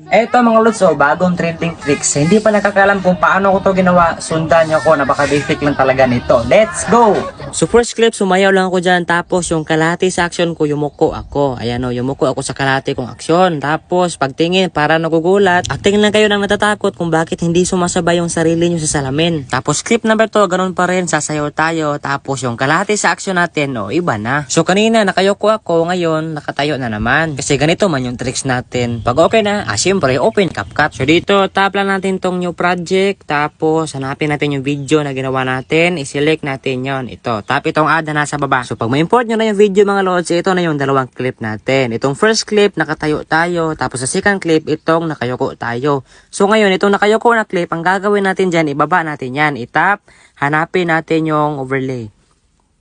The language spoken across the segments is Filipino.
Eto mga lods, bagong trending tricks. Hindi pa nakakalam kung paano ko to ginawa. Sundan nyo ako, napaka-basic lang talaga nito. Let's go! So first clip, sumayaw lang ako dyan. Tapos yung kalahati sa action ko, yumuko ako. Ayan o, yumuko ako sa kalahati kong aksyon. Tapos pagtingin, para nagugulat. Acting lang kayo nang natatakot kung bakit hindi sumasabay yung sarili nyo sa salamin. Tapos clip number 2, ganun pa rin, sasayaw tayo. Tapos yung kalahati sa action natin, iba na. So kanina, nakayoko ako. Ngayon, nakatayo na naman. Kasi ganito man yung tricks natin. Pag okay na, syempre, open CapCut. So dito, tap lang natin tong new project. Tapos, hanapin natin yung video na ginawa natin. I-select natin yon. Ito, tap itong add na nasa baba. So pag ma-import nyo na yung video mga lods, ito na yung dalawang clip natin. Itong first clip, nakatayo tayo. Tapos sa second clip, itong nakayoko tayo. So ngayon, itong nakayoko na clip, ang gagawin natin dyan, ibaba natin yan. I-tap, hanapin natin yung overlay.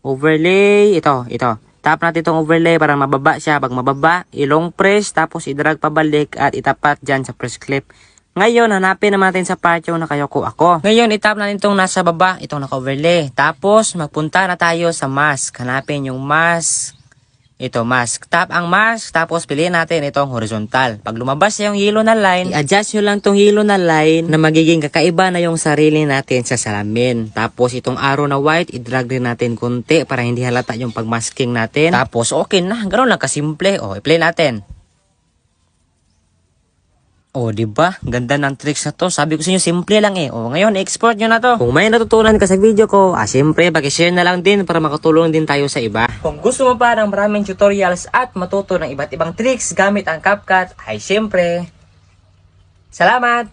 Overlay, ito. Tap natin itong overlay para mababa siya. Pag mababa, ilong press, tapos i-drag pabalik at itapat dyan sa first clip. Ngayon, hanapin naman natin sa part yung nakayoko ako. Ngayon, itap natin itong nasa baba, itong naka-overlay. Tapos, magpunta na tayo sa mask. Hanapin yung mask. Ito, mask. Tap ang mask, tapos piliin natin itong horizontal. Pag lumabas yung yellow na line, i-adjust nyo lang itong yellow na line na magiging kakaiba na yung sarili natin sa salamin. Tapos itong arrow na white, i-drag rin natin konti para hindi halata yung pagmasking natin. Tapos okay na, ganoon lang kasimple. I-play natin. Diba? Ganda ng tricks na to. Sabi ko sa inyo, simple lang ngayon, export nyo na to. Kung may natutunan ka sa video ko, syempre, pag-share na lang din para makatulong din tayo sa iba. Kung gusto mo pa ng maraming tutorials at matuto ng iba't ibang tricks gamit ang CapCut, syempre, salamat!